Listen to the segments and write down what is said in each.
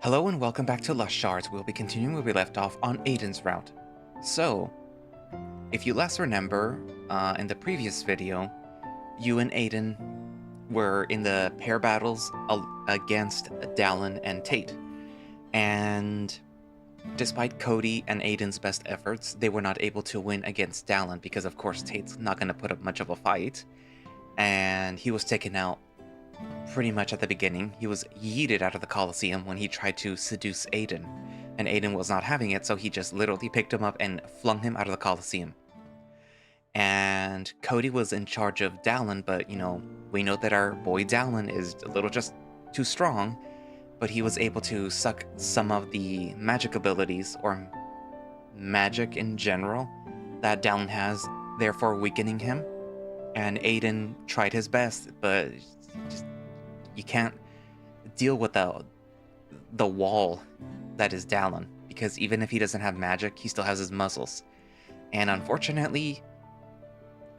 Hello and welcome back to Shards. We'll be continuing where we left off on Aiden's route. So, if you last remember, in the previous video, you and Aiden were in the pair battles against Dallin and Tate. And despite Cody and Aiden's best efforts, they were not able to win against Dallin because, of course, Tate's not going to put up much of a fight. And he was taken out pretty much at the beginning. He was yeeted out of the Colosseum when he tried to seduce Aiden, and Aiden was not having it, so he just literally picked him up and flung him out of the Colosseum. And Cody was in charge of Dallin, but, we know that our boy Dallin is a little just too strong, but he was able to suck some of the magic abilities, or magic in general, that Dallin has, therefore weakening him. And Aiden tried his best, but you can't deal with the wall that is Dallin, because even if he doesn't have magic, he still has his muscles. And unfortunately,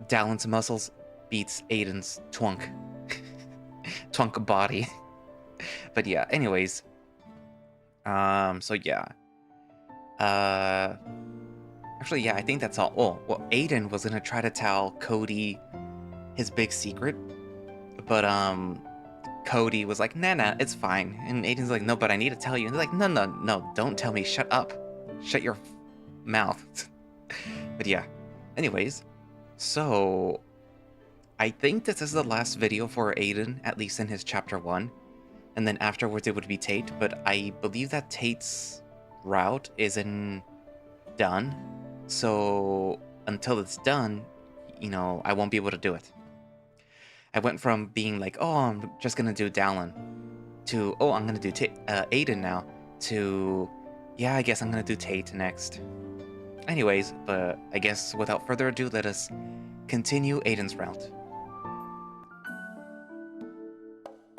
Dallin's muscles beats Aiden's twunk body. But yeah, anyways. So yeah. Actually, yeah, I think that's all. Oh, well, Aiden was gonna try to tell Cody his big secret, but Cody was like, nah, it's fine. And Aiden's like, no, but I need to tell you. And they're like, no, don't tell me. Shut up. Shut your mouth. But yeah. Anyways, so I think this is the last video for Aiden, at least in his chapter 1. And then afterwards it would be Tate. But I believe that Tate's route isn't done. So until it's done, I won't be able to do it. I went from being like, oh, I'm just gonna do Dallin, to, oh, I'm gonna do Aiden now, to, yeah, I guess I'm gonna do Tate next. Anyways, but I guess without further ado, let us continue Aiden's route.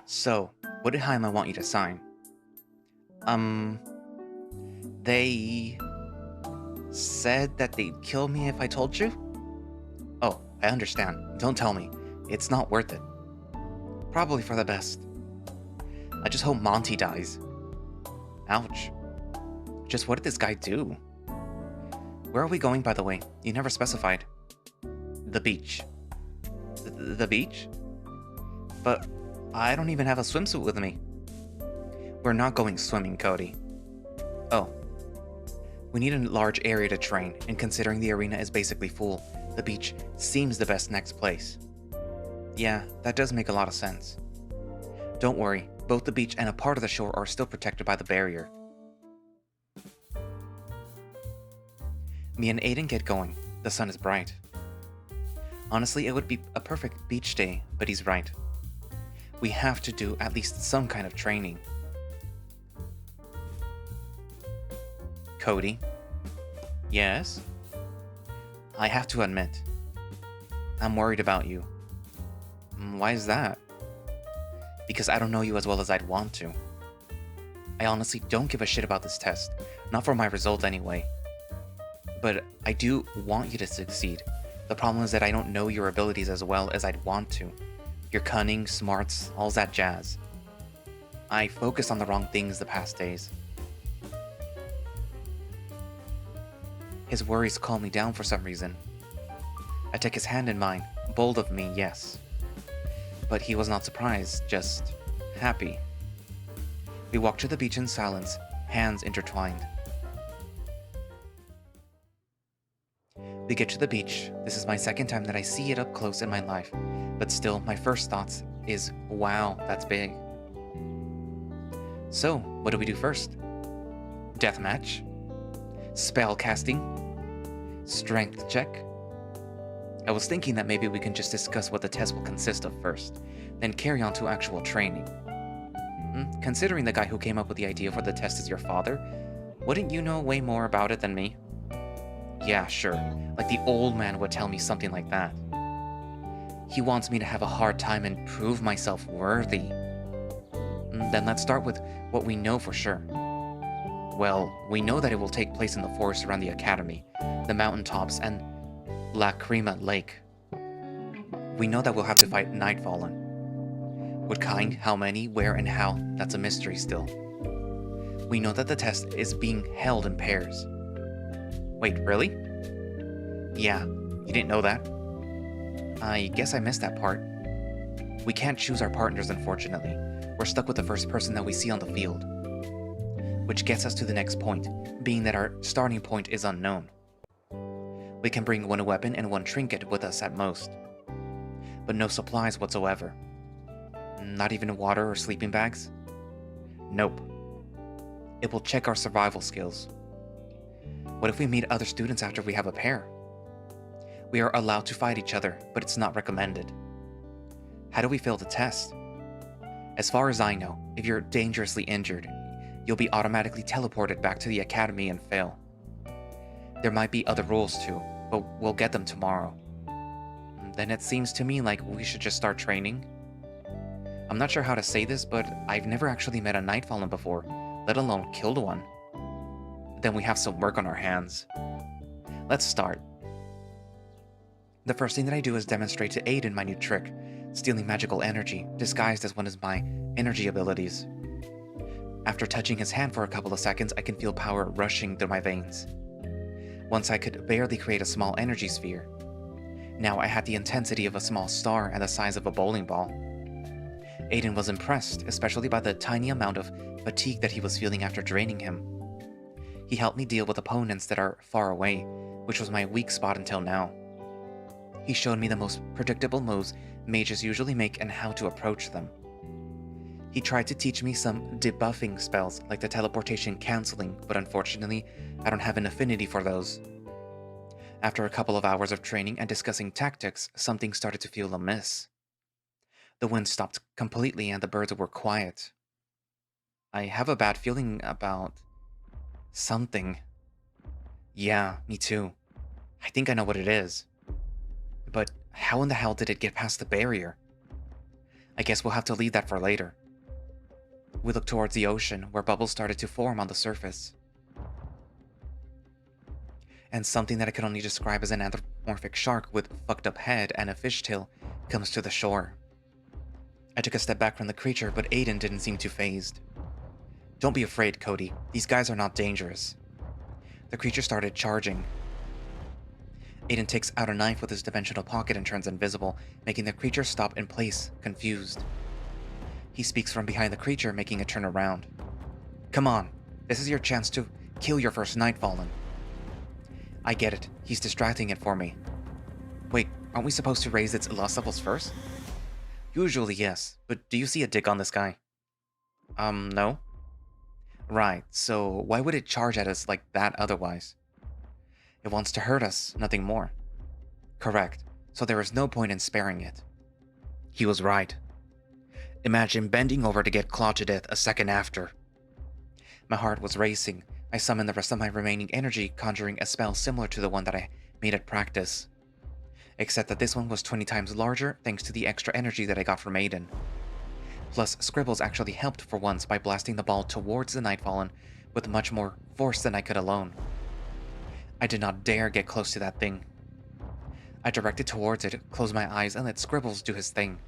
So, what did Jaime want you to sign? They said that they'd kill me if I told you? Oh, I understand. Don't tell me. It's not worth it. Probably for the best. I just hope Monty dies. Ouch. Just what did this guy do? Where are we going, by the way? You never specified. The beach. The beach? But I don't even have a swimsuit with me. We're not going swimming, Cody. Oh. We need a large area to train, and considering the arena is basically full, the beach seems the best next place. Yeah, that does make a lot of sense. Don't worry, both the beach and a part of the shore are still protected by the barrier. Me and Aiden get going. The sun is bright. Honestly, it would be a perfect beach day, but he's right. We have to do at least some kind of training. Cody? Yes? I have to admit, I'm worried about you. Why is that? Because I don't know you as well as I'd want to. I honestly don't give a shit about this test. Not for my result anyway. But I do want you to succeed. The problem is that I don't know your abilities as well as I'd want to. Your cunning, smarts, all that jazz. I focused on the wrong things the past days. His worries calm me down for some reason. I take his hand in mine. Bold of me, yes. But he was not surprised, just happy. We walked to the beach in silence, hands intertwined. We get to the beach. This is my second time that I see it up close in my life, but still, my first thoughts is, wow, that's big. So, what do we do first? Deathmatch? Spell casting? Strength check? I was thinking that maybe we can just discuss what the test will consist of first, then carry on to actual training. Considering the guy who came up with the idea for the test is your father, wouldn't you know way more about it than me? Yeah, sure. Like the old man would tell me something like that. He wants me to have a hard time and prove myself worthy. Then let's start with what we know for sure. Well, we know that it will take place in the forest around the academy, the mountaintops, and La Crema Lake. We know that we'll have to fight Nightfallen. What kind, how many, where, and how, that's a mystery still. We know that the test is being held in pairs. Wait, really? Yeah, you didn't know that? I guess I missed that part. We can't choose our partners, unfortunately. We're stuck with the first person that we see on the field. Which gets us to the next point, being that our starting point is unknown. We can bring one weapon and one trinket with us at most, but no supplies whatsoever. Not even water or sleeping bags? Nope. It will check our survival skills. What if we meet other students after we have a pair? We are allowed to fight each other, but it's not recommended. How do we fail the test? As far as I know, if you're dangerously injured, you'll be automatically teleported back to the academy and fail. There might be other rules too, but we'll get them tomorrow. Then it seems to me like we should just start training. I'm not sure how to say this, but I've never actually met a Nightfallen before, let alone killed one. Then we have some work on our hands. Let's start. The first thing that I do is demonstrate to Aiden my new trick, stealing magical energy, disguised as one of my energy abilities. After touching his hand for a couple of seconds, I can feel power rushing through my veins. Once I could barely create a small energy sphere. Now I had the intensity of a small star and the size of a bowling ball. Aiden was impressed, especially by the tiny amount of fatigue that he was feeling after draining him. He helped me deal with opponents that are far away, which was my weak spot until now. He showed me the most predictable moves mages usually make and how to approach them. He tried to teach me some debuffing spells like the teleportation cancelling, but unfortunately, I don't have an affinity for those. After a couple of hours of training and discussing tactics, something started to feel amiss. The wind stopped completely and the birds were quiet. I have a bad feeling about something. Yeah, me too. I think I know what it is. But how in the hell did it get past the barrier? I guess we'll have to leave that for later. We looked towards the ocean, where bubbles started to form on the surface. And something that I could only describe as an anthropomorphic shark with fucked up head and a fishtail comes to the shore. I took a step back from the creature, but Aiden didn't seem too fazed. Don't be afraid, Cody. These guys are not dangerous. The creature started charging. Aiden takes out a knife with his dimensional pocket and turns invisible, making the creature stop in place, confused. He speaks from behind the creature, making it turn around. Come on, this is your chance to kill your first Nightfallen. I get it, he's distracting it for me. Wait, aren't we supposed to raise its loss levels first? Usually yes, but do you see a dick on this guy? No? Right, so why would it charge at us like that otherwise? It wants to hurt us, nothing more. Correct, so there is no point in sparing it. He was right. Imagine bending over to get clawed to death a second after. My heart was racing. I summoned the rest of my remaining energy, conjuring a spell similar to the one that I made at practice. Except that this one was 20 times larger thanks to the extra energy that I got from Aiden. Plus, Scribbles actually helped for once by blasting the ball towards the Nightfallen with much more force than I could alone. I did not dare get close to that thing. I directed towards it, closed my eyes, and let Scribbles do his thing.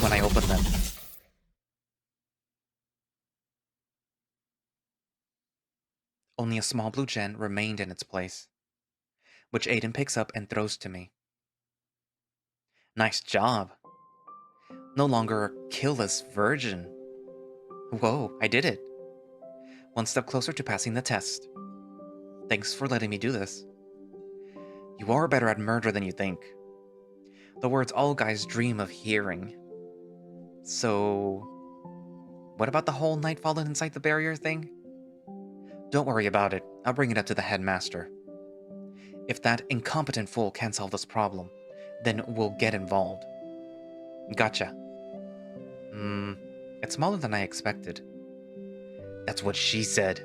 When I opened them, only a small blue gem remained in its place, which Aiden picks up and throws to me. Nice job. No longer a killless virgin. Whoa, I did it. One step closer to passing the test. Thanks for letting me do this. You are better at murder than you think. The words all guys dream of hearing. So, what about the whole Nightfallen inside the barrier thing? Don't worry about it, I'll bring it up to the headmaster. If that incompetent fool can't solve this problem, then we'll get involved. Gotcha. It's smaller than I expected. That's what she said.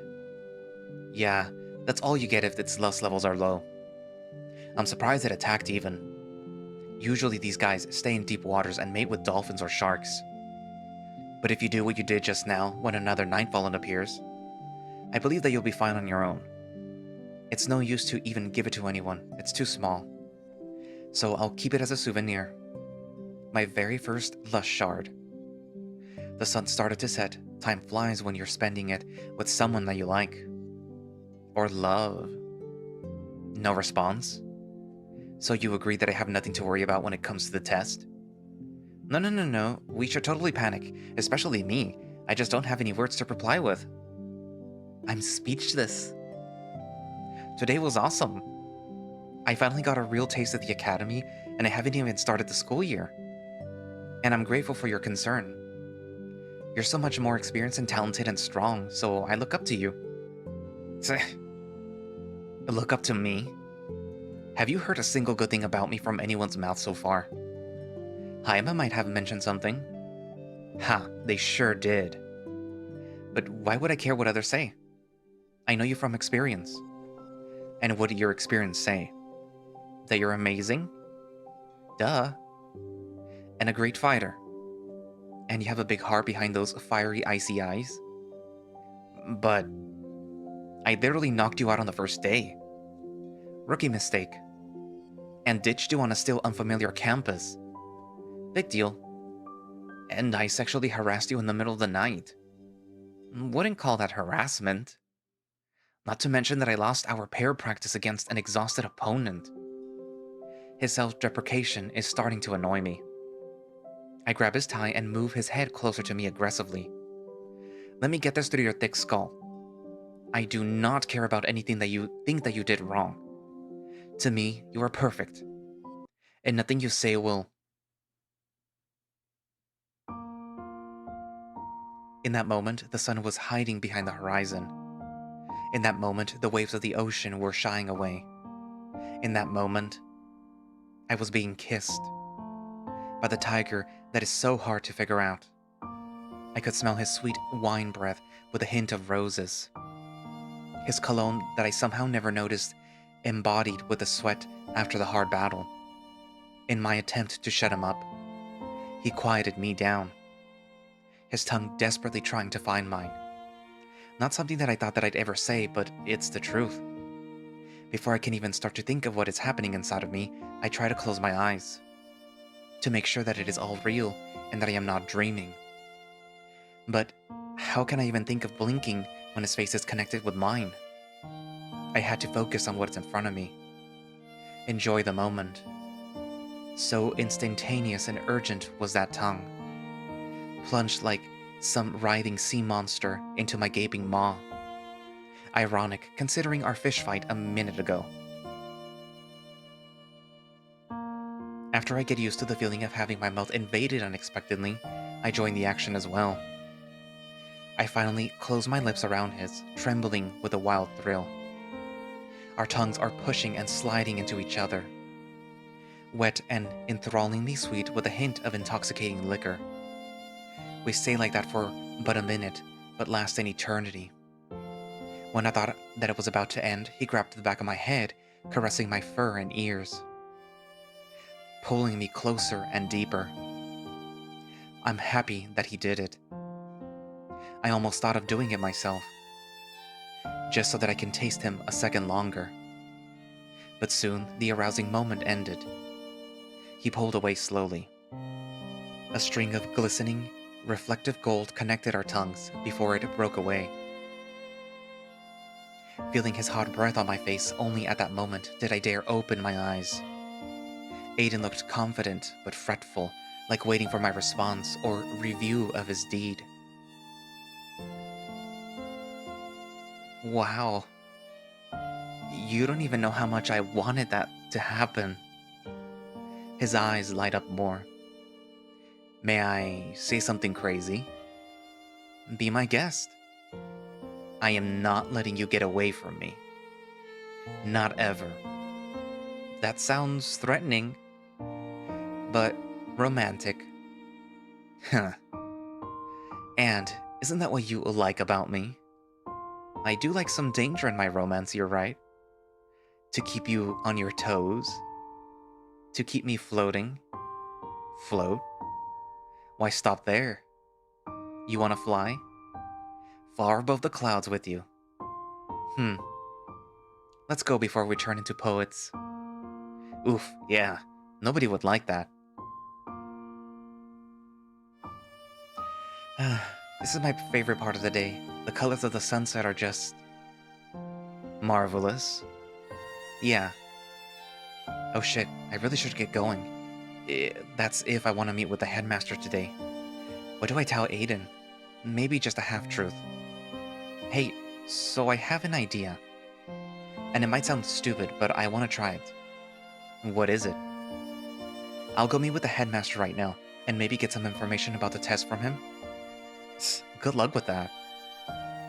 Yeah, that's all you get if its lust levels are low. I'm surprised it attacked even. Usually these guys stay in deep waters and mate with dolphins or sharks. But if you do what you did just now when another Nightfallen appears, I believe that you'll be fine on your own. It's no use to even give it to anyone, it's too small. So I'll keep it as a souvenir. My very first lust shard. The sun started to set, Time flies when you're spending it with someone that you like. Or love. No response? So you agree that I have nothing to worry about when it comes to the test? No. We should totally panic. Especially me. I just don't have any words to reply with. I'm speechless. Today was awesome. I finally got a real taste of the academy, and I haven't even started the school year. And I'm grateful for your concern. You're so much more experienced and talented and strong, so I look up to you. Look up to me? Have you heard a single good thing about me from anyone's mouth so far? Haima might have mentioned something. Ha, they sure did. But why would I care what others say? I know you from experience. And what did your experience say? That you're amazing? Duh. And a great fighter. And you have a big heart behind those fiery, icy eyes? But I literally knocked you out on the first day. Rookie mistake. And ditched you on a still unfamiliar campus. Big deal. And I sexually harassed you in the middle of the night. Wouldn't call that harassment. Not to mention that I lost our pair practice against an exhausted opponent. His self-deprecation is starting to annoy me. I grab his tie and move his head closer to me aggressively. Let me get this through your thick skull. I do not care about anything that you think that you did wrong. To me, you are perfect. And nothing you say will... In that moment, the sun was hiding behind the horizon. In that moment, the waves of the ocean were shying away. In that moment, I was being kissed by the tiger that is so hard to figure out. I could smell his sweet wine breath with a hint of roses. His cologne that I somehow never noticed, embodied with the sweat after the hard battle. In my attempt to shut him up, he quieted me down, his tongue desperately trying to find mine. Not something that I thought that I'd ever say, but it's the truth. Before I can even start to think of what is happening inside of me, I try to close my eyes, to make sure that it is all real and that I am not dreaming. But how can I even think of blinking when his face is connected with mine? I had to focus on what's in front of me. Enjoy the moment. So instantaneous and urgent was that tongue. Plunged like some writhing sea monster into my gaping maw. Ironic, considering our fish fight a minute ago. After I get used to the feeling of having my mouth invaded unexpectedly, I join the action as well. I finally close my lips around his, trembling with a wild thrill. Our tongues are pushing and sliding into each other. Wet and enthrallingly sweet with a hint of intoxicating liquor. We stay like that for but a minute, but last an eternity. When I thought that it was about to end, he grabbed the back of my head, caressing my fur and ears, pulling me closer and deeper. I'm happy that he did it. I almost thought of doing it myself, just so that I can taste him a second longer. But soon, the arousing moment ended. He pulled away slowly. A string of glistening, reflective gold connected our tongues before it broke away. Feeling his hot breath on my face, only at that moment did I dare open my eyes. Aiden looked confident but fretful, like waiting for my response or review of his deed. Wow. You don't even know how much I wanted that to happen. His eyes light up more. May I say something crazy? Be my guest. I am not letting you get away from me. Not ever. That sounds threatening, but romantic. Huh. And isn't that what you like about me? I do like some danger in my romance, you're right. To keep you on your toes. To keep me floating. Float? Why stop there? You wanna fly? Far above the clouds with you. Let's go before we turn into poets. Oof, yeah. Nobody would like that. This is my favorite part of the day. The colors of the sunset are just... marvelous. Yeah. Oh shit, I really should get going. That's if I want to meet with the headmaster today. What do I tell Aiden? Maybe just a half-truth. Hey, so I have an idea. And it might sound stupid, but I want to try it. What is it? I'll go meet with the headmaster right now, and maybe get some information about the test from him. Good luck with that.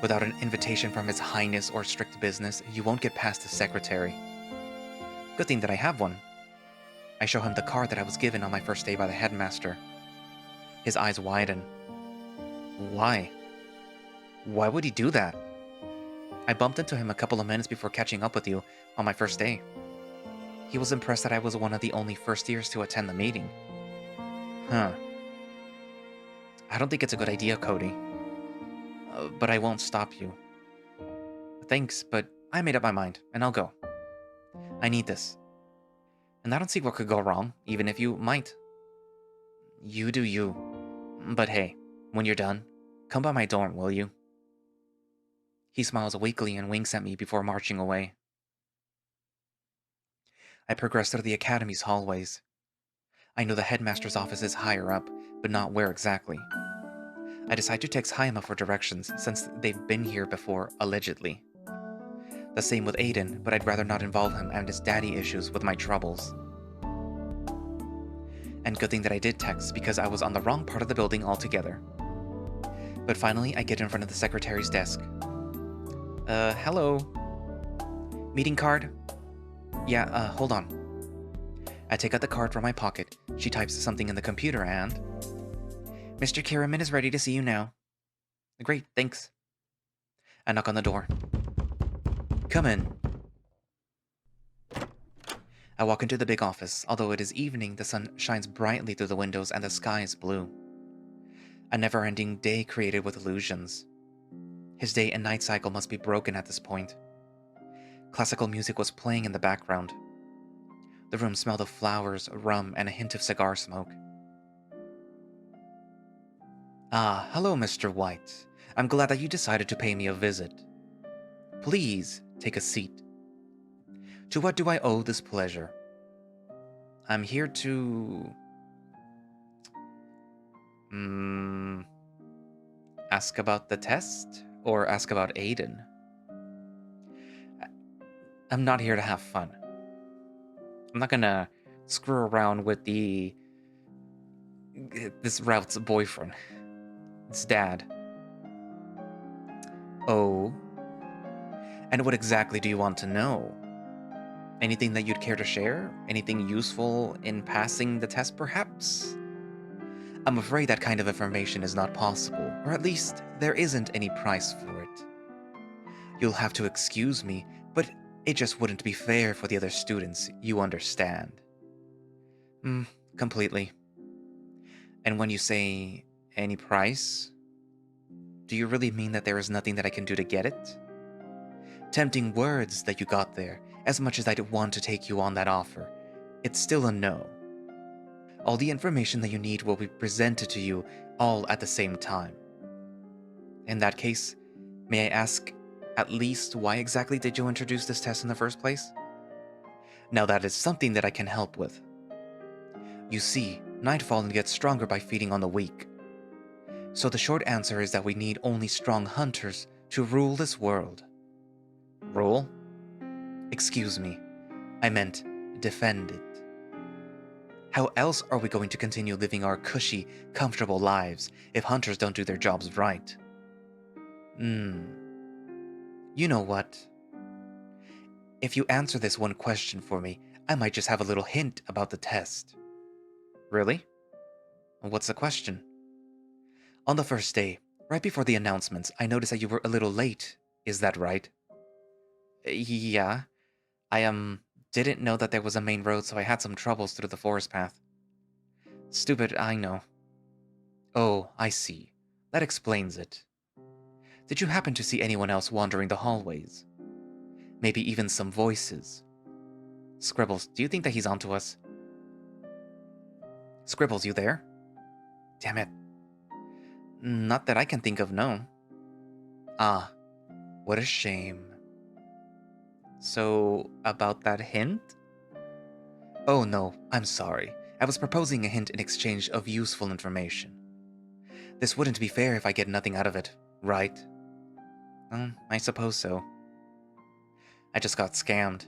Without an invitation from His Highness or strict business, you won't get past the secretary. Good thing that I have one. I show him the card that I was given on my first day by the headmaster. His eyes widen. Why? Why would he do that? I bumped into him a couple of minutes before catching up with you on my first day. He was impressed that I was one of the only first years to attend the meeting. Huh. I don't think it's a good idea, Cody. But I won't stop you. Thanks, but I made up my mind, and I'll go. I need this. And I don't see what could go wrong, even if you might. You do you. But hey, when you're done, come by my dorm, will you? He smiles weakly and winks at me before marching away. I progress through the academy's hallways. I know the headmaster's office is higher up, but not where exactly. I decide to text Haima for directions, since they've been here before, allegedly. The same with Aiden, but I'd rather not involve him and his daddy issues with my troubles. And good thing that I did text, because I was on the wrong part of the building altogether. But finally, I get in front of the secretary's desk. Hello? Meeting card? Yeah, hold on. I take out the card from my pocket. She types something in the computer and... Mr. Kiraman is ready to see you now. Great, thanks. I knock on the door. Come in. I walk into the big office. Although it is evening, the sun shines brightly through the windows and the sky is blue. A never-ending day created with illusions. His day and night cycle must be broken at this point. Classical music was playing in the background. The room smelled of flowers, rum, and a hint of cigar smoke. Ah, hello, Mr. White. I'm glad that you decided to pay me a visit. Please, take a seat. To what do I owe this pleasure? I'm here to... ask about the test? Or ask about Aiden? I'm not here to have fun. I'm not gonna screw around with this Route's boyfriend. It's Dad. Oh? And what exactly do you want to know? Anything that you'd care to share? Anything useful in passing the test, perhaps? I'm afraid that kind of information is not possible, or at least there isn't any price for it. You'll have to excuse me, but it just wouldn't be fair for the other students, you understand. Completely. And when you say any price, do you really mean that there is nothing that I can do to get it? Tempting words that you got there, as much as I'd want to take you on that offer, it's still a no. All the information that you need will be presented to you all at the same time. In that case, may I ask, at least why exactly did you introduce this test in the first place? Now that is something that I can help with. You see, Nightfallen gets stronger by feeding on the weak. So the short answer is that we need only strong hunters to rule this world. Rule? Excuse me, I meant defend it. How else are we going to continue living our cushy, comfortable lives if hunters don't do their jobs right? You know what? If you answer this one question for me, I might just have a little hint about the test. Really? What's the question? On the first day, right before the announcements, I noticed that you were a little late. Is that right? Yeah. I didn't know that there was a main road, so I had some troubles through the forest path. Stupid, I know. Oh, I see. That explains it. Did you happen to see anyone else wandering the hallways? Maybe even some voices. Scribbles, do you think that he's onto us? Scribbles, you there? Damn it. Not that I can think of, no. Ah, what a shame. So, about that hint? Oh no, I'm sorry. I was proposing a hint in exchange of useful information. This wouldn't be fair if I get nothing out of it, right? I suppose so. I just got scammed.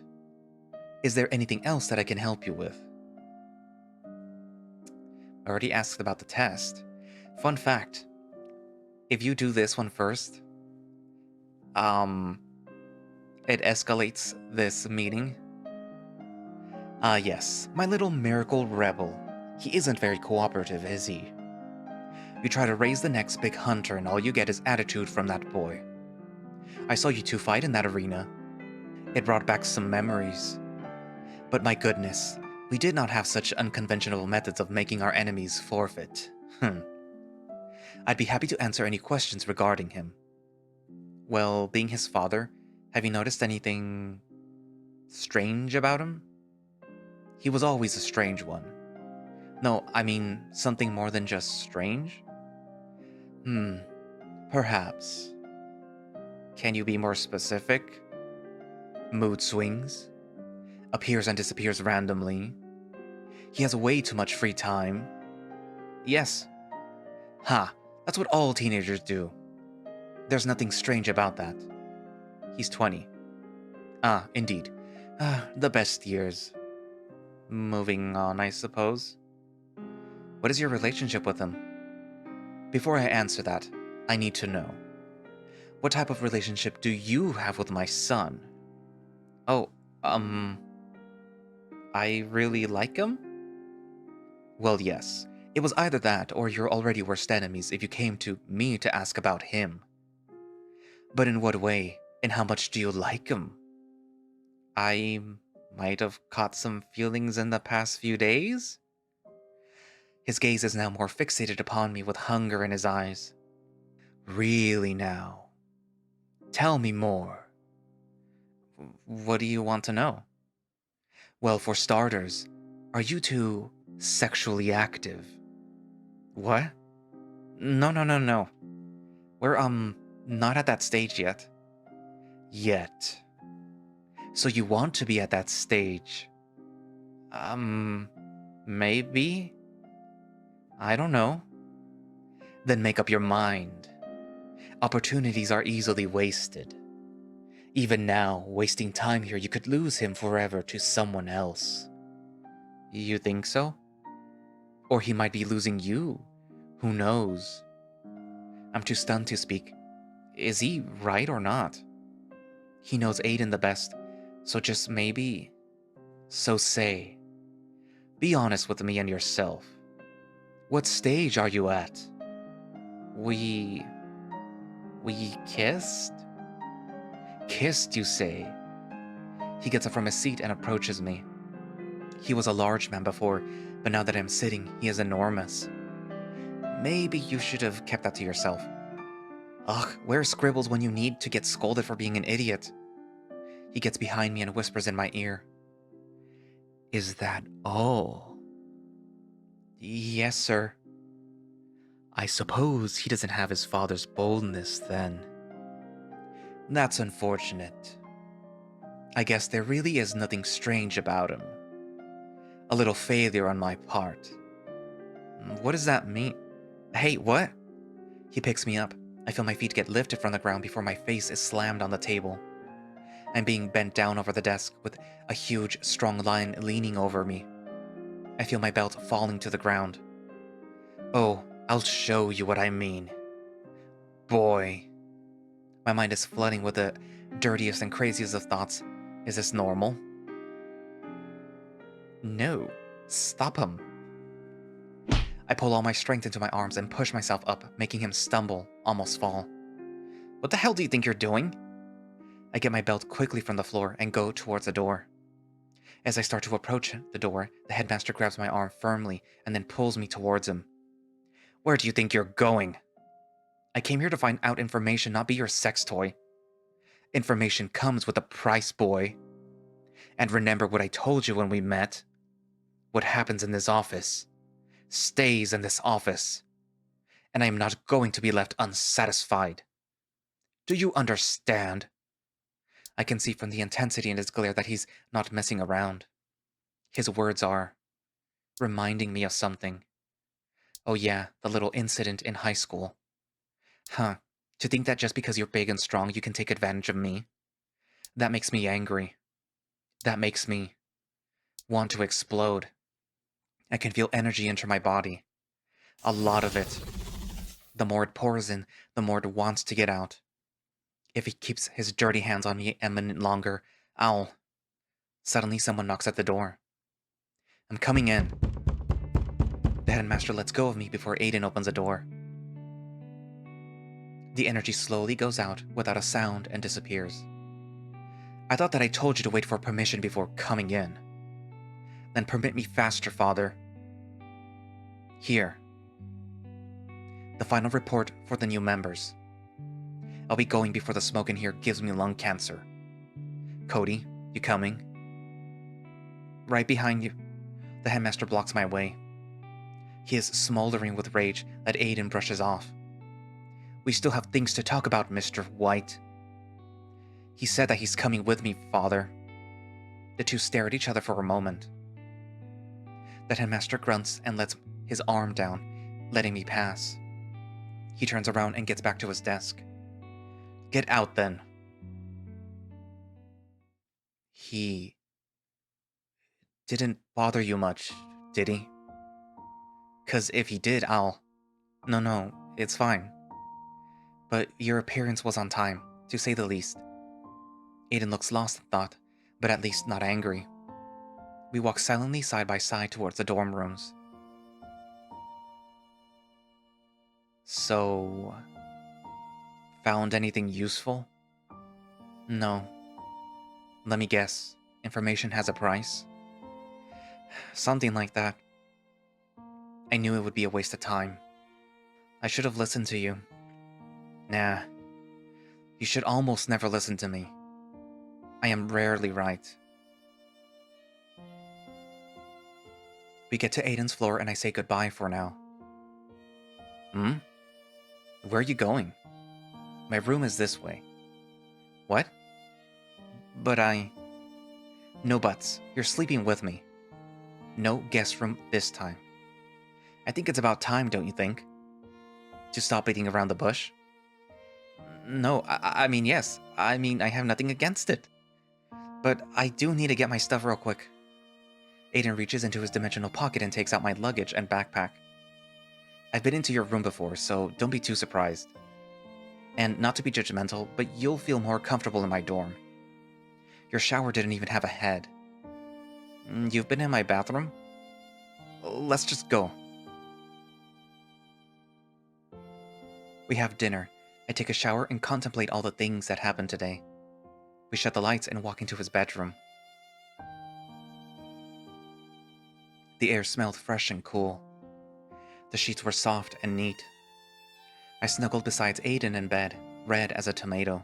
Is there anything else that I can help you with? I already asked about the test. Fun fact. If you do this one first, it escalates this meeting. Yes, my little miracle rebel. He isn't very cooperative, is he? You try to raise the next big hunter and all you get is attitude from that boy. I saw you two fight in that arena. It brought back some memories. But my goodness, we did not have such unconventional methods of making our enemies forfeit. I'd be happy to answer any questions regarding him. Well, being his father, have you noticed anything strange about him? He was always a strange one. No, I mean something more than just strange? Perhaps. Can you be more specific? Mood swings? Appears and disappears randomly? He has way too much free time? Yes. That's what all teenagers do. There's nothing strange about that. He's 20. Indeed. The best years. Moving on, I suppose. What is your relationship with him? Before I answer that, I need to know. What type of relationship do you have with my son? Oh, I really like him? Well, yes. It was either that or you're already worst enemies if you came to me to ask about him. But in what way? And how much do you like him? I might have caught some feelings in the past few days? His gaze is now more fixated upon me with hunger in his eyes. Really now? Tell me more. What do you want to know? Well, for starters, are you two sexually active? What? No. We're, not at that stage yet. Yet. So you want to be at that stage? Maybe? I don't know. Then make up your mind. Opportunities are easily wasted. Even now, wasting time here, you could lose him forever to someone else. You think so? Or he might be losing you. Who knows? I'm too stunned to speak. Is he right or not? He knows Aiden the best, so just maybe. So say, be honest with me and yourself. What stage are you at? We kissed? Kissed, you say? He gets up from his seat and approaches me. He was a large man before, but now that I'm sitting, he is enormous. Maybe you should have kept that to yourself. Ugh, where scribbles when you need to get scolded for being an idiot? He gets behind me and whispers in my ear. Is that all? Yes, sir. I suppose he doesn't have his father's boldness then. That's unfortunate. I guess there really is nothing strange about him. A little failure on my part. What does that mean? Hey, what? He picks me up. I feel my feet get lifted from the ground before my face is slammed on the table. I'm being bent down over the desk with a huge, strong lion leaning over me. I feel my belt falling to the ground. Oh, I'll show you what I mean. Boy. My mind is flooding with the dirtiest and craziest of thoughts. Is this normal? No. Stop him. I pull all my strength into my arms and push myself up, making him stumble, almost fall. What the hell do you think you're doing? I get my belt quickly from the floor and go towards the door. As I start to approach the door, the headmaster grabs my arm firmly and then pulls me towards him. Where do you think you're going? I came here to find out information, not be your sex toy. Information comes with a price, boy. And remember what I told you when we met. What happens in this office stays in this office. and I am not going to be left unsatisfied. Do you understand? I can see from the intensity in his glare that he's not messing around. His words are reminding me of something. Oh yeah, the little incident in high school. Huh, to think that just because you're big and strong you can take advantage of me? That makes me angry. That makes me want to explode. I can feel energy enter my body. A lot of it. The more it pours in, the more it wants to get out. If he keeps his dirty hands on me a minute longer, I'll... Suddenly someone knocks at the door. I'm coming in. The headmaster lets go of me before Aiden opens the door. The energy slowly goes out without a sound and disappears. I thought that I told you to wait for permission before coming in. Then permit me faster, Father. Here. The final report for the new members. I'll be going before the smoke in here gives me lung cancer. Cody, you coming? Right behind you. The headmaster blocks my way. He is smoldering with rage that Aiden brushes off. We still have things to talk about, Mr. White. He said that he's coming with me, Father. The two stare at each other for a moment. The headmaster grunts and lets his arm down, letting me pass. He turns around and gets back to his desk. Get out, then. He didn't bother you much, did he? 'Cause if he did, I'll... No, it's fine. But your appearance was on time, to say the least. Aiden looks lost in thought, but at least not angry. We walk silently side by side towards the dorm rooms. So... Found anything useful? No. Let me guess. Information has a price? Something like that. I knew it would be a waste of time. I should have listened to you. Nah. You should almost never listen to me. I am rarely right. We get to Aiden's floor and I say goodbye for now. Hmm? Where are you going? My room is this way. What? But No buts. You're sleeping with me. No guest room this time. I think it's about time, don't you think? To stop beating around the bush? No, I mean, yes. I mean, I have nothing against it. But I do need to get my stuff real quick. Aiden reaches into his dimensional pocket and takes out my luggage and backpack. I've been into your room before, so don't be too surprised. And not to be judgmental, but you'll feel more comfortable in my dorm. Your shower didn't even have a head. You've been in my bathroom? Let's just go. We have dinner. I take a shower and contemplate all the things that happened today. We shut the lights and walk into his bedroom. The air smelled fresh and cool. The sheets were soft and neat. I snuggled beside Aiden in bed, red as a tomato.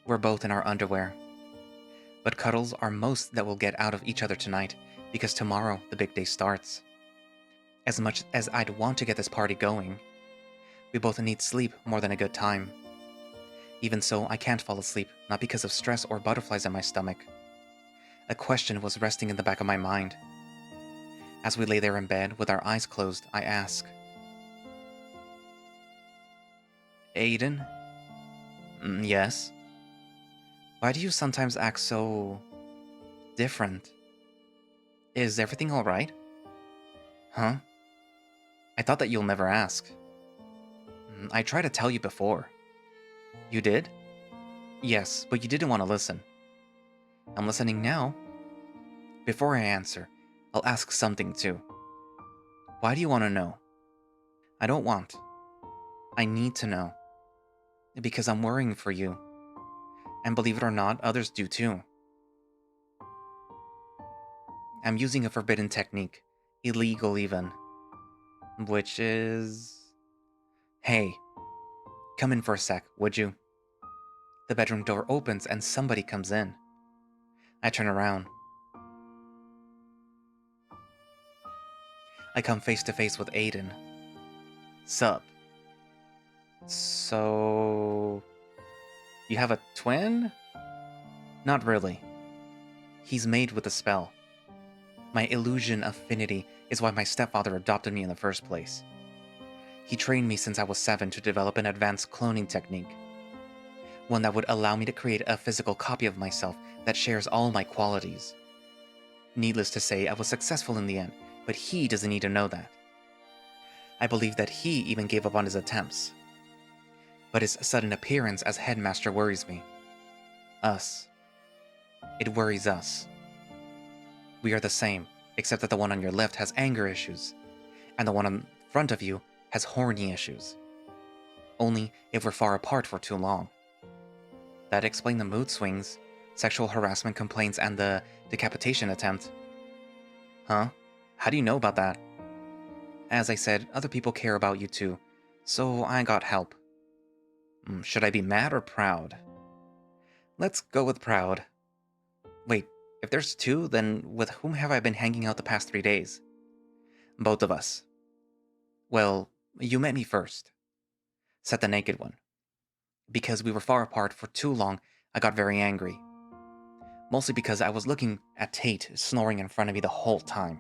We're both in our underwear. But cuddles are most that we'll get out of each other tonight, because tomorrow the big day starts. As much as I'd want to get this party going, we both need sleep more than a good time. Even so, I can't fall asleep, not because of stress or butterflies in my stomach. A question was resting in the back of my mind. As we lay there in bed with our eyes closed, I ask, Aiden? Yes? Why do you sometimes act so... different? Is everything alright? Huh? I thought that you'll never ask. I tried to tell you before. You did? Yes, but you didn't want to listen. I'm listening now. Before I answer, I'll ask something too. Why do you want to know? I don't want. I need to know. Because I'm worrying for you. And believe it or not, others do too. I'm using a forbidden technique. Illegal even. Which is... Hey, come in for a sec, would you? The bedroom door opens and somebody comes in. I turn around. I come face to face with Aiden. Sup. So... you have a twin? Not really. He's made with a spell. My illusion affinity is why my stepfather adopted me in the first place. He trained me since I was 7 to develop an advanced cloning technique. One that would allow me to create a physical copy of myself that shares all my qualities. Needless to say, I was successful in the end, but he doesn't need to know that. I believe that he even gave up on his attempts. But his sudden appearance as headmaster worries me. Us. It worries us. We are the same, except that the one on your left has anger issues, and the one in front of you has horny issues. Only if we're far apart for too long. That explains the mood swings, sexual harassment complaints, and the decapitation attempt. Huh? How do you know about that? As I said, other people care about you too, so I got help. Should I be mad or proud? Let's go with proud. Wait, if there's 2, then with whom have I been hanging out the past 3 days? Both of us. Well, you met me first, said the naked one. Because we were far apart for too long, I got very angry. Mostly because I was looking at Tate snoring in front of me the whole time.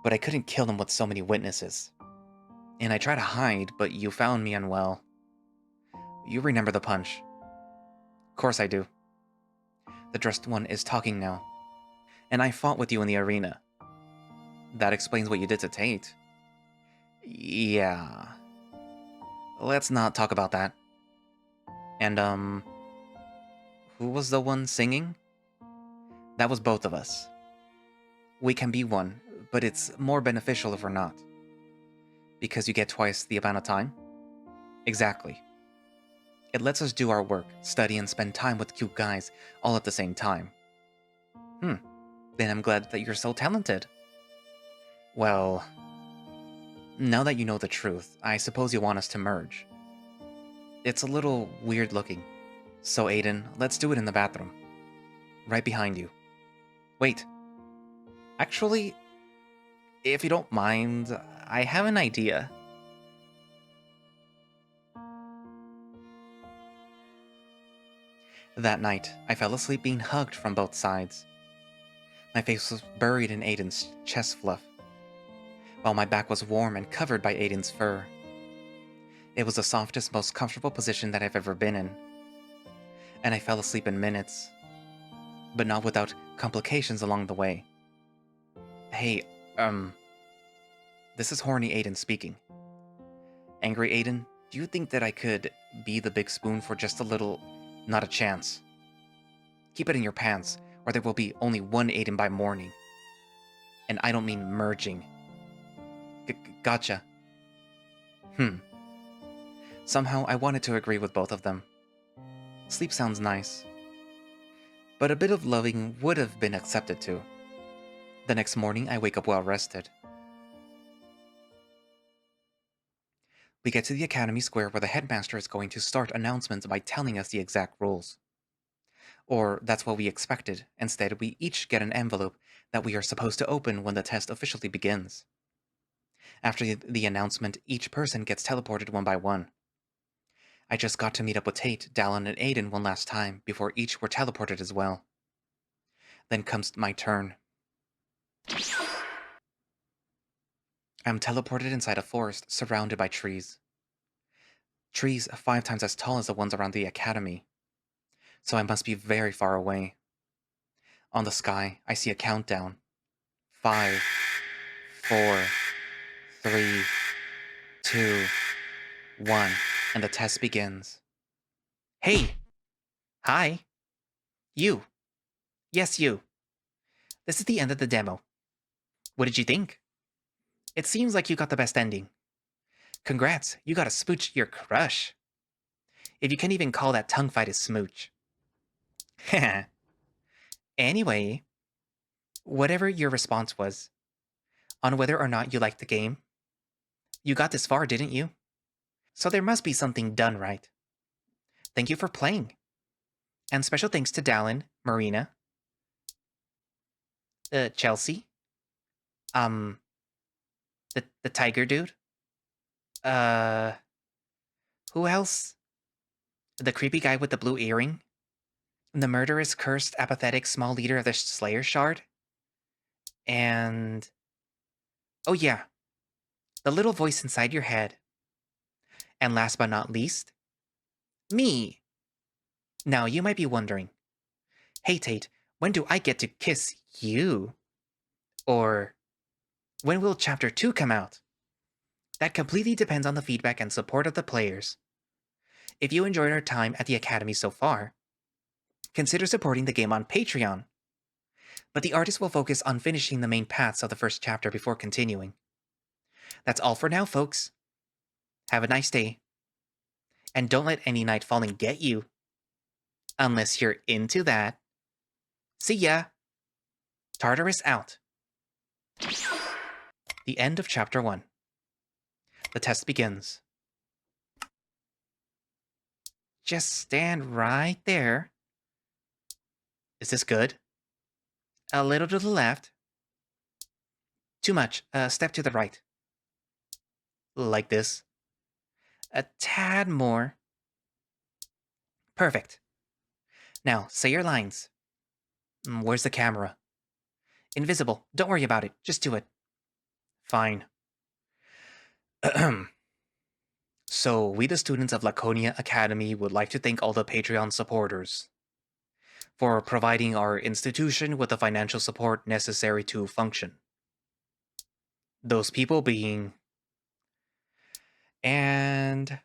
But I couldn't kill him with so many witnesses. And I tried to hide, but you found me, and well... you remember the punch. Of course I do. The dressed one is talking now. And I fought with you in the arena. That explains what you did to Tate. Yeah. Let's not talk about that. And, who was the one singing? That was both of us. We can be one, but it's more beneficial if we're not. Because you get twice the amount of time? Exactly. It lets us do our work, study, and spend time with cute guys, all at the same time. Then I'm glad that you're so talented. Well... now that you know the truth, I suppose you want us to merge. It's a little weird looking. So Aiden, let's do it in the bathroom. Right behind you. Wait. Actually, if you don't mind, I have an idea. That night, I fell asleep being hugged from both sides. My face was buried in Aiden's chest fluff, while my back was warm and covered by Aiden's fur. It was the softest, most comfortable position that I've ever been in. And I fell asleep in minutes, but not without complications along the way. Hey, this is horny Aiden speaking. Angry Aiden, do you think that I could be the big spoon for just a little... not a chance. Keep it in your pants, or there will be only one Aiden by morning. And I don't mean merging. Gotcha. Somehow I wanted to agree with both of them. Sleep sounds nice. But a bit of loving would have been accepted too. The next morning I wake up well rested. We get to the Academy Square where the headmaster is going to start announcements by telling us the exact rules. Or that's what we expected. Instead, we each get an envelope that we are supposed to open when the test officially begins. After the announcement, each person gets teleported one by one. I just got to meet up with Tate, Dallin, and Aiden one last time before each were teleported as well. Then comes my turn. I'm teleported inside a forest surrounded by trees. Trees 5 times as tall as the ones around the academy. So I must be very far away. On the sky, I see a countdown. 5, 4, 3, 2, 1, and the test begins. Hey! Hi! You! Yes, you! This is the end of the demo. What did you think? It seems like you got the best ending. Congrats, you got to smooch your crush. If you can't even call that tongue fight a smooch. Anyway, whatever your response was, on whether or not you liked the game, you got this far, didn't you? So there must be something done right. Thank you for playing. And special thanks to Dallin, Marina, Chelsea, the tiger dude, Uh, who else? The creepy guy with the blue earring? The murderous, cursed, apathetic small leader of the Slayer Shard? And... oh yeah, the little voice inside your head. And last but not least, me! Now you might be wondering, hey Tate, when do I get to kiss you? Or, when will Chapter 2 come out? That completely depends on the feedback and support of the players. If you enjoyed our time at the Academy so far, consider supporting the game on Patreon. But the artist will focus on finishing the main paths of the first chapter before continuing. That's all for now, folks. Have a nice day. And don't let any night falling get you. Unless you're into that. See ya! Tartarus out. The end of Chapter 1. The test begins. Just stand right there. Is this good? A little to the left. Too much. A step to the right. Like this. A tad more. Perfect. Now, say your lines. Where's the camera? Invisible. Don't worry about it. Just do it. Fine. So, we the students of Laconia Academy would like to thank all the Patreon supporters for providing our institution with the financial support necessary to function. Those people being... and...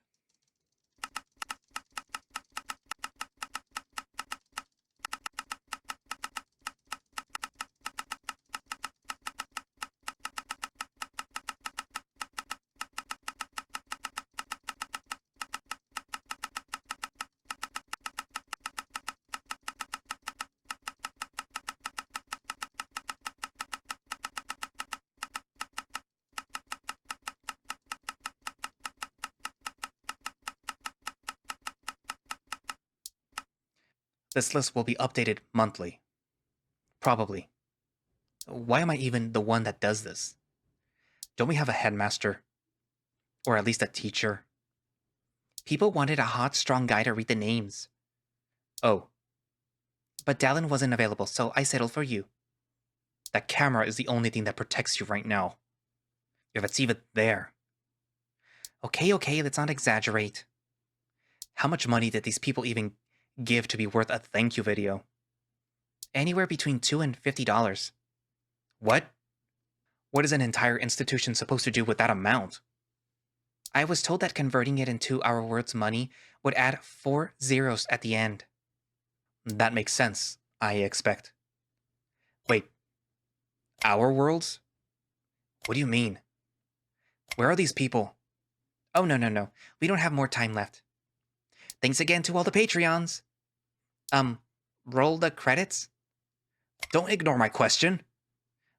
this list will be updated monthly. Probably. Why am I even the one that does this? Don't we have a headmaster? Or at least a teacher? People wanted a hot, strong guy to read the names. Oh. But Dallin wasn't available, so I settled for you. That camera is the only thing that protects you right now. If it's even there. Okay, let's not exaggerate. How much money did these people even give to be worth a thank you video? Anywhere between $2 and $50. What? What is an entire institution supposed to do with that amount? I was told that converting it into our world's money would add 4 zeros at the end. That makes sense, I expect. Wait. Our worlds? What do you mean? Where are these people? Oh, no. We don't have more time left. Thanks again to all the Patreons. Roll the credits? Don't ignore my question.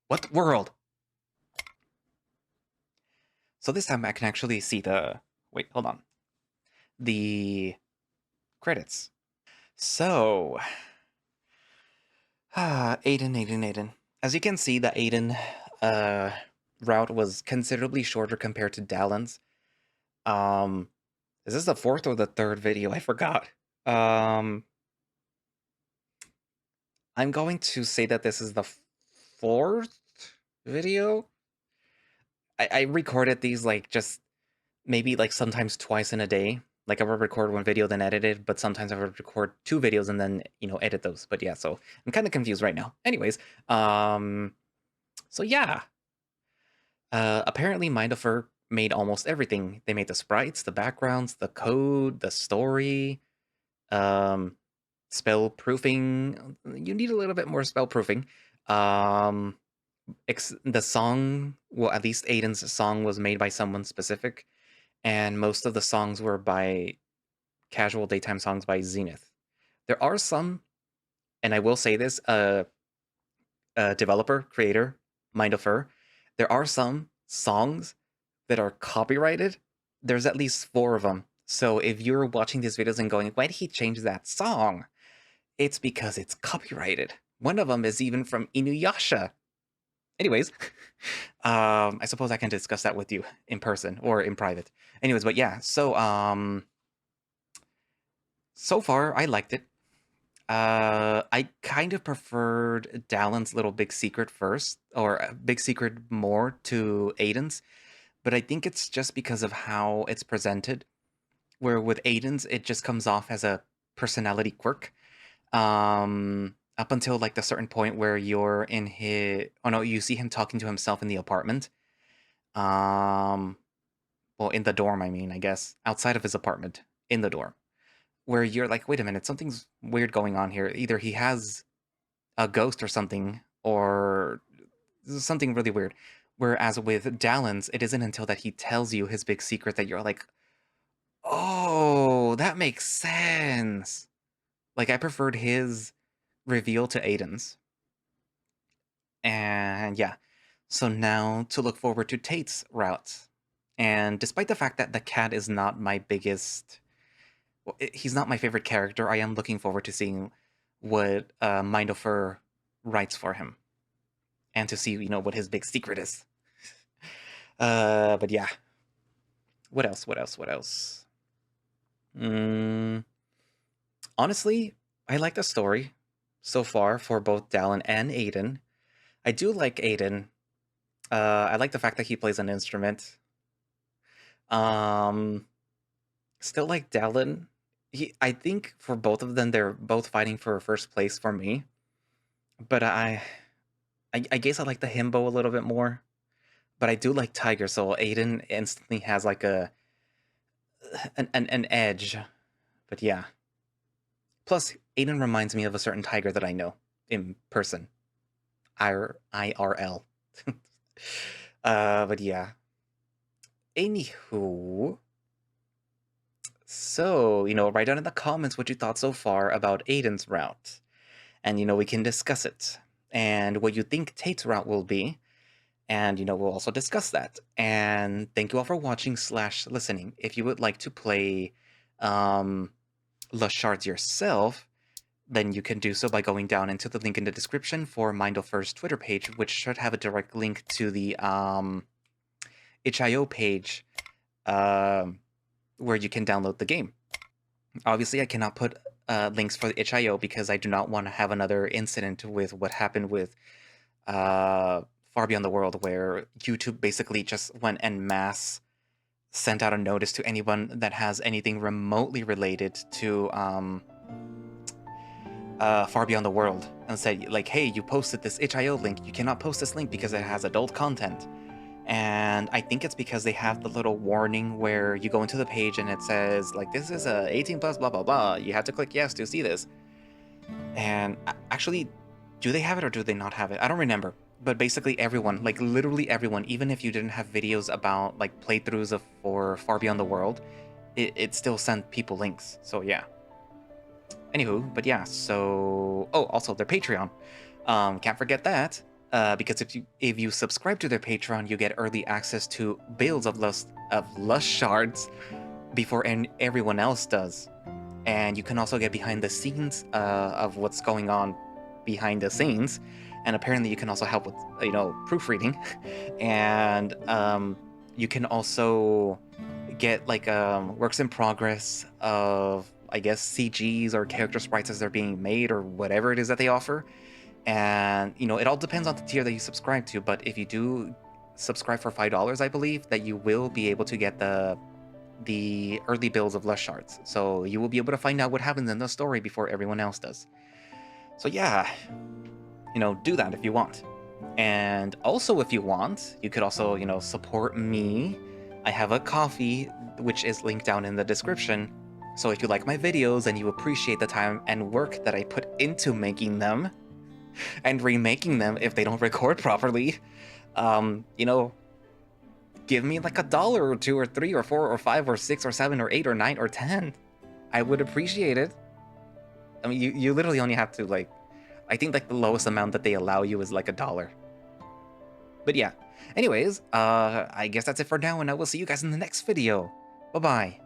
What world? So this time I can actually see the... wait, hold on. The credits. So... Aiden. As you can see, the Aiden route was considerably shorter compared to Dallin's. Is this the fourth or the third video? I forgot. I'm going to say that this is the fourth video. I recorded these like just maybe like sometimes twice in a day. Like I would record one video, then edit it, but sometimes I would record 2 videos and then, edit those. But yeah, so I'm kind of confused right now. Anyways, so yeah. Apparently MindofFur made almost everything. They made the sprites, the backgrounds, the code, the story, spell proofing. You need a little bit more spell proofing. The song, well, at least Aiden's song was made by someone specific, and most of the songs were by Casual Daytime Songs by Zenith. There are some, and I will say this, developer, creator, MindofFur, there are some songs that are copyrighted. There's at least 4 of them. So if you're watching these videos and going, why did he change that song? It's because it's copyrighted. One of them is even from Inuyasha. Anyways, I suppose I can discuss that with you in person or in private. Anyways, but yeah, so far I liked it. I kind of preferred Dallin's Little Big Secret first, or Big Secret more to Aiden's, but I think it's just because of how it's presented. Where with Aiden's, it just comes off as a personality quirk. Up until like the certain point where you're in his, oh no, you see him talking to himself in the apartment. Um, well, in the dorm, I mean, I guess outside of his apartment, in the dorm, where you're like, wait a minute, something's weird going on here. Either he has a ghost or something, or something really weird. Whereas with Dallin's, it isn't until that he tells you his big secret that you're like, oh, that makes sense. Like, I preferred his reveal to Aiden's. And yeah, so now to look forward to Tate's route. And despite the fact that the cat is not my biggest, well, he's not my favorite character, I am looking forward to seeing what MindofFur writes for him. And to see, you know, what his big secret is. But yeah. What else? What else? What else? Honestly, I like the story so far for both Dallin and Aiden. I do like Aiden. I like the fact that he plays an instrument. Still like Dallin. I think for both of them, they're both fighting for first place for me. But I guess I like the himbo a little bit more. But I do like Tiger, so Aiden instantly has like an edge. But yeah. Plus, Aiden reminds me of a certain tiger that I know in person. IRL. But yeah. Anywho. So, you know, write down in the comments what you thought so far about Aiden's route. And, you know, we can discuss it. And what you think Tate's route will be. And, you know, we'll also discuss that. And thank you all for watching / listening. If you would like to play Shards yourself, then you can do so by going down into the link in the description for MindofFur's Twitter page, which should have a direct link to the itch.io page where you can download the game. Obviously, I cannot put links for the itch.io because I do not want to have another incident with what happened with Far Beyond the World, where YouTube basically just went en masse, sent out a notice to anyone that has anything remotely related to Far Beyond the World, and said, like, hey, you posted this itch.io link, you cannot post this link because it has adult content. And I think it's because they have the little warning where you go into the page and it says, like, this is a 18 plus blah blah blah, you have to click yes to see this. And actually, do they have it or do they not have it? I don't remember. But basically everyone, like literally everyone, even if you didn't have videos about like playthroughs for Far Beyond the World, it still sent people links. So yeah. Anywho, but yeah, so also their Patreon. Can't forget that. Because if you subscribe to their Patreon, you get early access to builds of Lush Shards before everyone else does. And you can also get behind the scenes of what's going on behind the scenes. And apparently you can also help with, you know, proofreading. And you can also get like works in progress of, I guess, CGs or character sprites as they're being made or whatever it is that they offer. And, you know, it all depends on the tier that you subscribe to. But if you do subscribe for $5, I believe, that you will be able to get the early builds of Lush Shards. So you will be able to find out what happens in the story before everyone else does. So yeah, you know, do that if you want. And also if you want, you could also, you know, support me. I have a Ko-fi, which is linked down in the description. So if you like my videos and you appreciate the time and work that I put into making them, and remaking them if they don't record properly, you know, give me like $1 or $2 or $3 or $4 or $5 or $6 or $7 or $8 or $9 or $10. I would appreciate it. I mean, you literally only have to, like, I think like the lowest amount that they allow you is like $1. But yeah, anyways, I guess that's it for now, and I will see you guys in the next video. Bye-bye.